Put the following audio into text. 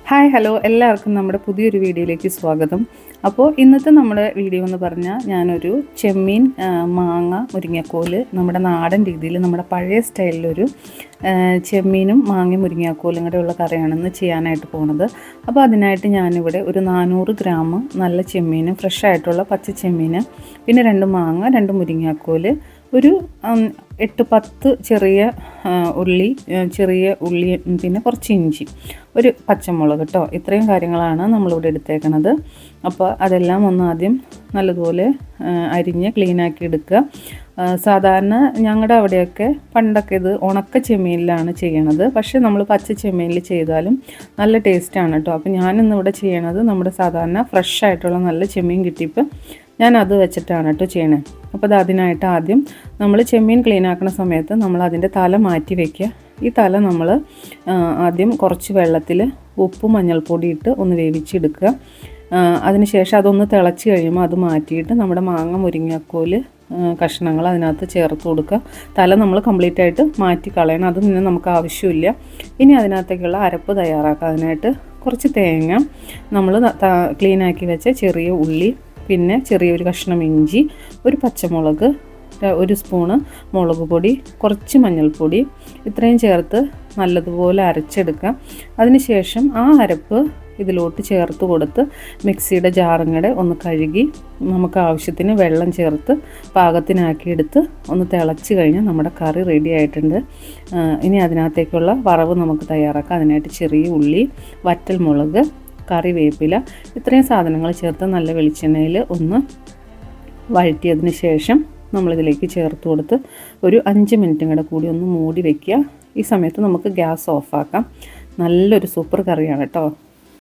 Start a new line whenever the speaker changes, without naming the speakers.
Hi hello എല്ലാവർക്കും നമ്മുടെ പുതിയൊരു വീഡിയോയിലേക്ക് സ്വാഗതം. അപ്പോൾ ഇന്നത്തെ നമ്മുടെ വീഡിയോ എന്ന് പറഞ്ഞാൽ ഞാനൊരു ചെമ്മീൻ മാങ്ങ മുരിങ്ങക്കോല് നമ്മുടെ നാടൻ രീതിയിൽ നമ്മുടെ പഴയ സ്റ്റൈലിലൊരു ചെമ്മീനും മാങ്ങയും മുരിങ്ങക്കോലും കൂടെ ഉള്ള കറിയാണെന്ന് ചെയ്യാനായിട്ട് പോകുന്നത്. അപ്പോൾ അതിനായിട്ട് ഞാനിവിടെ ഒരു 400 ഗ്രാം നല്ല ചെമ്മീൻ, ഫ്രഷ് ആയിട്ടുള്ള പച്ച ചെമ്മീൻ, പിന്നെ 2 മാങ്ങ, 2 മുരിങ്ങക്കോല്, ഒരു 8-10 ചെറിയ ഉള്ളി, പിന്നെ കുറച്ച് ഇഞ്ചി, ഒരു പച്ചമുളക് കേട്ടോ. ഇത്രയും കാര്യങ്ങളാണ് നമ്മളിവിടെ എടുത്തേക്കണത്. അപ്പോൾ അതെല്ലാം ആദ്യം നല്ലതുപോലെ അരിഞ്ഞ് ക്ലീനാക്കി എടുക്കുക. സാധാരണ ഞങ്ങളുടെ അവിടെയൊക്കെ പണ്ടൊക്കെ ഇത് ഉണക്ക ചെമ്മീനിലാണ് ചെയ്യണത്. പക്ഷേ നമ്മൾ പച്ച ചെമ്മീനിൽ ചെയ്താലും നല്ല ടേസ്റ്റാണ് കേട്ടോ. അപ്പോൾ ഞാനിന്നിവിടെ ചെയ്യണത് നമ്മുടെ സാധാരണ ഫ്രഷ് ആയിട്ടുള്ള നല്ല ചെമ്മീൻ കിട്ടിയപ്പോൾ ഞാനത് വെച്ചിട്ടാണ് കേട്ടോ ചെയ്യണത്. അപ്പോൾ അതിനായിട്ട് ആദ്യം നമ്മൾ ചെമ്മീൻ ക്ലീൻ ആക്കുന്ന സമയത്ത് നമ്മൾ അതിൻ്റെ തല മാറ്റി വയ്ക്കുക. ഈ തല നമ്മൾ ആദ്യം കുറച്ച് വെള്ളത്തിൽ ഉപ്പും മഞ്ഞൾപ്പൊടി ഇട്ട് ഒന്ന് വേവിച്ചെടുക്കുക. അതിനുശേഷം അതൊന്ന് തിളച്ച് കഴിയുമ്പോൾ അത് മാറ്റിയിട്ട് നമ്മുടെ മാങ്ങ മുരിങ്ങക്കോല് കഷ്ണങ്ങൾ അതിനകത്ത് ചേർത്ത് കൊടുക്കുക. തല നമ്മൾ കംപ്ലീറ്റ് ആയിട്ട് മാറ്റി കളയണം, അത് പിന്നെ നമുക്ക് ആവശ്യമില്ല. ഇനി അതിനകത്തേക്കുള്ള അരപ്പ് തയ്യാറാക്കുക. അതിനായിട്ട് കുറച്ച് തേങ്ങ, നമ്മൾ ക്ലീനാക്കി വെച്ച ചെറിയ ഉള്ളി, പിന്നെ ചെറിയൊരു കഷ്ണം ഇഞ്ചി, ഒരു പച്ചമുളക്, 1 സ്പൂണ് മുളക് പൊടി, കുറച്ച് മഞ്ഞൾപ്പൊടി, ഇത്രയും ചേർത്ത് നല്ലതുപോലെ അരച്ചെടുക്കാം. അതിനുശേഷം ആ അരപ്പ് ഇതിലോട്ട് ചേർത്ത് കൊടുത്ത് മിക്സിയുടെ ജാറും കൂടെ ഒന്ന് കഴുകി നമുക്ക് ആവശ്യത്തിന് വെള്ളം ചേർത്ത് പാകത്തിനാക്കിയെടുത്ത് ഒന്ന് തിളച്ച് കഴിഞ്ഞാൽ നമ്മുടെ കറി റെഡി ആയിട്ടുണ്ട്. ഇനി അതിനകത്തേക്കുള്ള വറവ് നമുക്ക് തയ്യാറാക്കാം. അതിനായിട്ട് ചെറിയ ഉള്ളി, വറ്റൽമുളക്, കറിവേപ്പില, ഇത്രയും സാധനങ്ങൾ ചേർത്ത് നല്ല വെളിച്ചെണ്ണയിൽ ഒന്ന് വഴറ്റിയതിന് ശേഷം നമ്മളിതിലേക്ക് ചേർത്ത് കൊടുത്ത് ഒരു 5 മിനിറ്റും കൂടെ കൂടി ഒന്ന് മൂടി വയ്ക്കുക. ഈ സമയത്ത് നമുക്ക് ഗ്യാസ് ഓഫാക്കാം. നല്ലൊരു സൂപ്പർ കറിയാണ് കേട്ടോ.